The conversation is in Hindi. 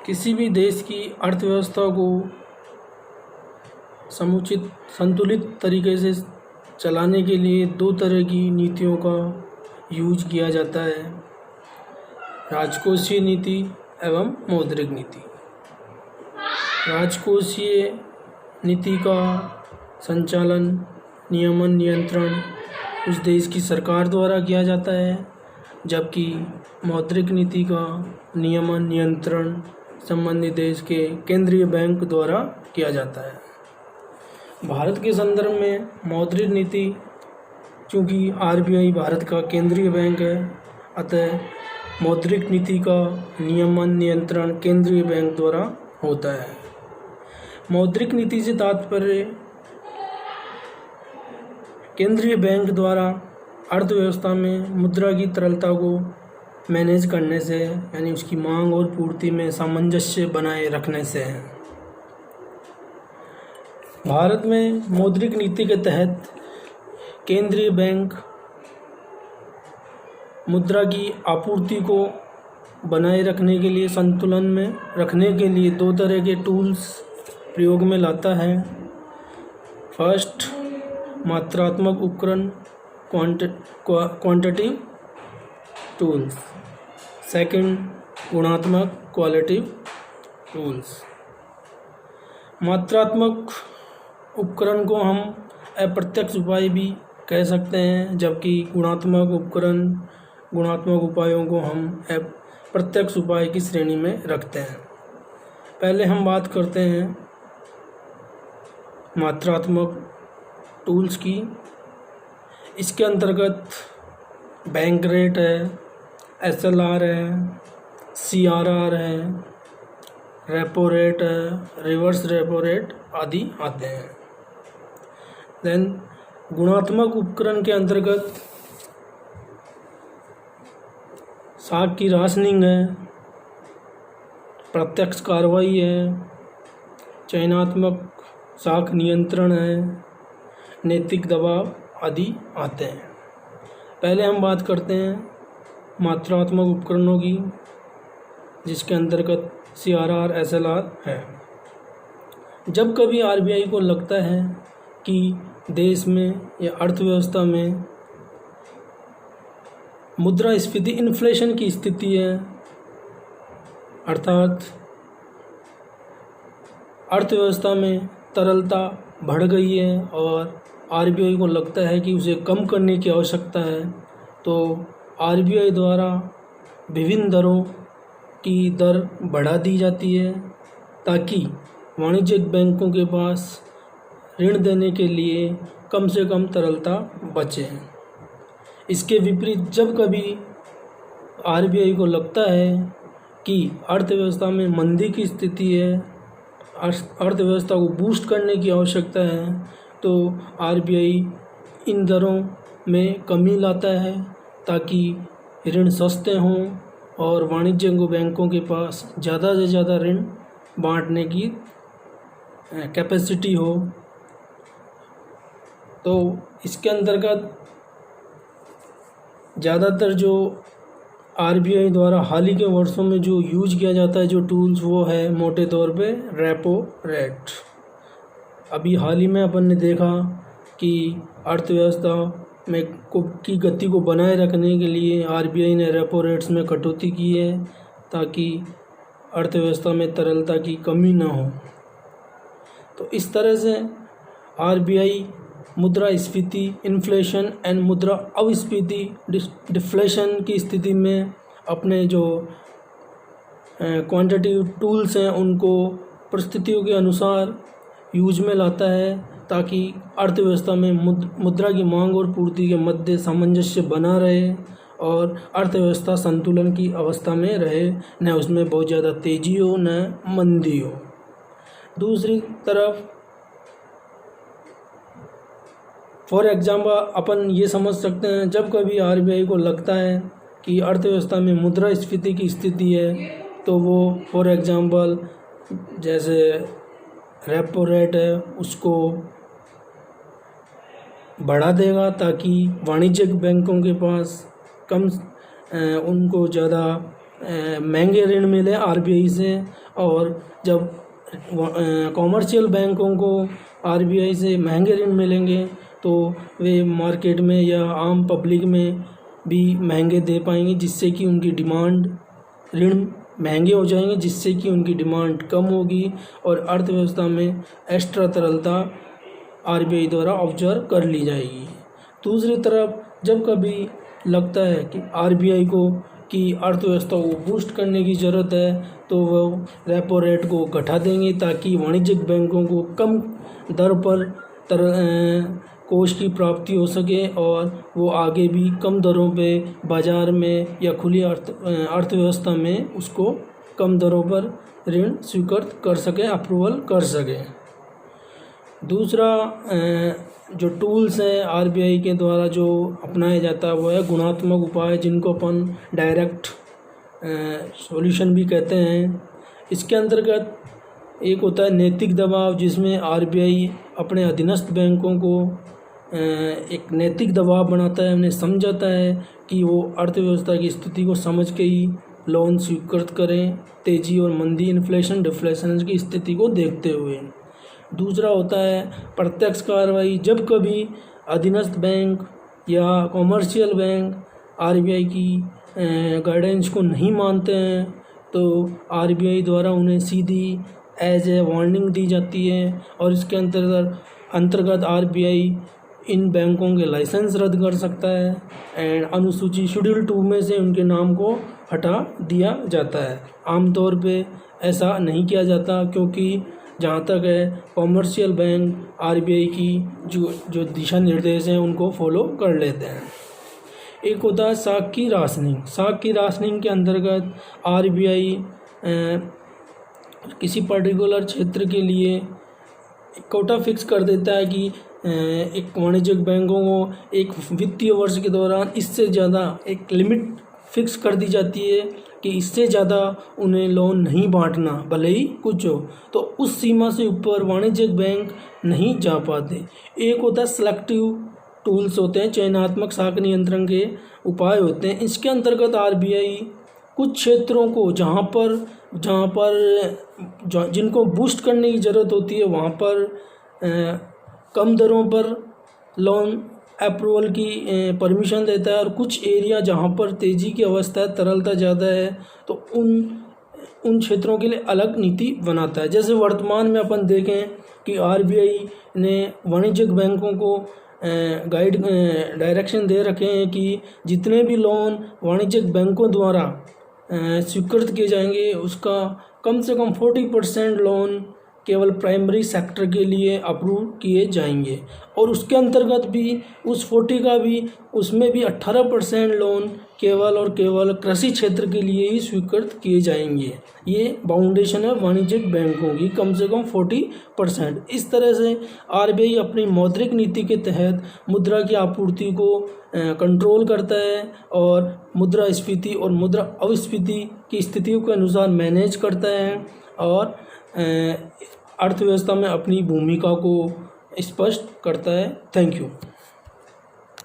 किसी भी देश की अर्थव्यवस्था को समुचित संतुलित तरीके से चलाने के लिए दो तरह की नीतियों का यूज किया जाता है, राजकोषीय नीति एवं मौद्रिक नीति। राजकोषीय नीति का संचालन, नियमन, नियंत्रण उस देश की सरकार द्वारा किया जाता है, जबकि मौद्रिक नीति का नियमन, नियंत्रण संबंधित देश के केंद्रीय बैंक द्वारा किया जाता है। भारत के संदर्भ में मौद्रिक नीति, चूँकि आरबीआई भारत का केंद्रीय बैंक है, अतः मौद्रिक नीति का नियमन, नियंत्रण केंद्रीय बैंक द्वारा होता है। मौद्रिक नीति से तात्पर्य केंद्रीय बैंक द्वारा अर्थव्यवस्था में मुद्रा की तरलता को मैनेज करने से, यानी उसकी मांग और पूर्ति में सामंजस्य बनाए रखने से है। भारत में मौद्रिक नीति के तहत केंद्रीय बैंक मुद्रा की आपूर्ति को बनाए रखने के लिए, संतुलन में रखने के लिए दो तरह के टूल्स प्रयोग में लाता है। फर्स्ट, मात्रात्मक उपकरण क्वांटिटिव टूल्स। सेकंड, गुणात्मक क्वालिटिव टूल्स। मात्रात्मक उपकरण को हम अप्रत्यक्ष उपाय भी कह सकते हैं, जबकि गुणात्मक उपायों को हम प्रत्यक्ष उपाय की श्रेणी में रखते हैं। पहले हम बात करते हैं मात्रात्मक टूल्स की। इसके अंतर्गत बैंक रेट है, एसएलआर है, सीआरआर है, रेपो रेट है, रिवर्स रेपो रेट आदि आते हैं। देन गुणात्मक उपकरण के अंतर्गत साख की राशनिंग है, प्रत्यक्ष कार्रवाई है, चयनात्मक साख नियंत्रण है, नैतिक दबाव आदि आते हैं। पहले हम बात करते हैं मात्रात्मक उपकरणों की, जिसके अंतर्गत सीआरआर, एसएलआर है। जब कभी आरबीआई को लगता है कि देश में या अर्थव्यवस्था में मुद्रास्फीति, इन्फ्लेशन की स्थिति है, अर्थात अर्थव्यवस्था में तरलता बढ़ गई है और आरबीआई को लगता है कि उसे कम करने की आवश्यकता है, तो आरबीआई द्वारा विभिन्न दरों की दर बढ़ा दी जाती है, ताकि वाणिज्यिक बैंकों के पास ऋण देने के लिए कम से कम तरलता बचे। इसके विपरीत जब कभी आरबीआई को लगता है कि अर्थव्यवस्था में मंदी की स्थिति है, अर्थव्यवस्था को बूस्ट करने की आवश्यकता है, तो आरबीआई इन दरों में कमी लाता है, ताकि ऋण सस्ते हों और वाणिज्यिक बैंकों के पास ज़्यादा से ज़्यादा ऋण बांटने की कैपेसिटी हो। तो इसके अंतर्गत ज़्यादातर जो आरबीआई द्वारा हाल ही के वर्षों में जो यूज किया जाता है, जो टूल्स, वो है मोटे तौर पे रेपो रेट। अभी हाल ही में अपन ने देखा कि अर्थव्यवस्था में की गति को बनाए रखने के लिए आरबीआई ने रेपो रेट्स में कटौती की है, ताकि अर्थव्यवस्था में तरलता की कमी ना हो। तो इस तरह से आरबीआई मुद्रास्फीति, इन्फ्लेशन एंड मुद्रा अविस्फीति, डिफ्लेशन की स्थिति में अपने जो क्वांटिटिव टूल्स हैं उनको परिस्थितियों के अनुसार यूज में लाता है, ताकि अर्थव्यवस्था में मुद्रा की मांग और पूर्ति के मध्य सामंजस्य बना रहे और अर्थव्यवस्था संतुलन की अवस्था में रहे, न उसमें बहुत ज़्यादा तेज़ी हो न मंदी हो। दूसरी तरफ फॉर एग्जाम्पल अपन ये समझ सकते हैं, जब कभी आरबीआई को लगता है कि अर्थव्यवस्था में मुद्रास्फीति की स्थिति है, तो वो फॉर एग्जाम्पल जैसे रेपो रेट है उसको बढ़ा देगा, ताकि वाणिज्यिक बैंकों के पास उनको ज़्यादा महंगे ऋण मिले आरबीआई से, और जब कॉमर्शियल बैंकों को आरबीआई से महंगे ऋण मिलेंगे तो वे मार्केट में या आम पब्लिक में भी महंगे दे पाएंगे, जिससे कि उनकी डिमांड, ऋण महंगे हो जाएंगे जिससे कि उनकी डिमांड कम होगी और अर्थव्यवस्था में एक्स्ट्रा तरलता आरबीआई द्वारा ऑब्जर्व कर ली जाएगी। दूसरी तरफ जब कभी लगता है कि आरबीआई को कि अर्थव्यवस्था को बूस्ट करने की ज़रूरत है तो वह रेपो रेट को घटा देंगे ताकि वाणिज्यिक बैंकों को कम दर पर कोष की प्राप्ति हो सके और वो आगे भी कम दरों पे बाज़ार में या खुली अर्थव्यवस्था में उसको कम दरों पर ऋण स्वीकृत कर सके, अप्रूवल कर सके। दूसरा जो टूल्स हैं आरबीआई के द्वारा जो अपनाया जाता है वो है गुणात्मक उपाय, जिनको अपन डायरेक्ट सॉल्यूशन भी कहते हैं। इसके अंतर्गत एक होता है नैतिक दबाव, जिसमें आरबीआई अपने अधीनस्थ बैंकों को एक नैतिक दबाव बनाता है, उन्हें समझाता है कि वो अर्थव्यवस्था की स्थिति को समझ के ही लोन स्वीकृत करें, तेज़ी और मंदी, इन्फ्लेशन डिफ्लेशन की स्थिति को देखते हुए। दूसरा होता है प्रत्यक्ष कार्रवाई, जब कभी अधीनस्थ बैंक या कॉमर्शियल बैंक आरबीआई की गाइडेंस को नहीं मानते हैं तो आरबीआई द्वारा उन्हें सीधी एज ए वार्निंग दी जाती है और इसके अंतर्गत आरबीआई इन बैंकों के लाइसेंस रद्द कर सकता है एंड अनुसूची शेड्यूल 2 में से उनके नाम को हटा दिया जाता है। आमतौर पे ऐसा नहीं किया जाता क्योंकि जहाँ तक है कॉमर्शियल बैंक आरबीआई की जो दिशा निर्देश हैं उनको फॉलो कर लेते हैं। एक होता है साख की राशनिंग। साख की राशनिंग के अंतर्गत आरबीआई किसी पर्टिकुलर क्षेत्र के लिए कोटा फिक्स कर देता है कि एक वाणिज्यिक बैंकों को एक वित्तीय वर्ष के दौरान इससे ज़्यादा एक लिमिट फिक्स कर दी जाती है कि इससे ज़्यादा उन्हें लोन नहीं बांटना, भले ही कुछ हो, तो उस सीमा से ऊपर वाणिज्यिक बैंक नहीं जा पाते। एक होता है सिलेक्टिव टूल्स होते हैं, चयनात्मक साख नियंत्रण के उपाय होते हैं। इसके अंतर्गत आरबीआई कुछ क्षेत्रों को जहाँ पर जिनको बूस्ट करने की ज़रूरत होती है वहाँ पर कम दरों पर लोन अप्रूवल की परमिशन देता है और कुछ एरिया जहाँ पर तेज़ी की अवस्था है, तरलता ज़्यादा है, तो उन क्षेत्रों के लिए अलग नीति बनाता है। जैसे वर्तमान में अपन देखें कि आरबीआई ने वाणिज्यिक बैंकों को डायरेक्शन दे रखे हैं कि जितने भी लोन वाणिज्यिक बैंकों द्वारा स्वीकृत किए जाएंगे उसका कम से कम 40% लोन केवल प्राइमरी सेक्टर के लिए अप्रूव किए जाएंगे और उसके अंतर्गत भी उस 40 का भी उसमें भी 18% लोन केवल और केवल कृषि क्षेत्र के लिए ही स्वीकृत किए जाएंगे। ये बाउंडेशन है वाणिज्यिक बैंकों की, कम से कम 40%। इस तरह से आरबीआई अपनी मौद्रिक नीति के तहत मुद्रा की आपूर्ति को कंट्रोल करता है और मुद्रास्फीति और मुद्रा अपस्फीति की स्थितियों के अनुसार मैनेज करता है और अर्थव्यवस्था में अपनी भूमिका को स्पष्ट करता है। Thank you.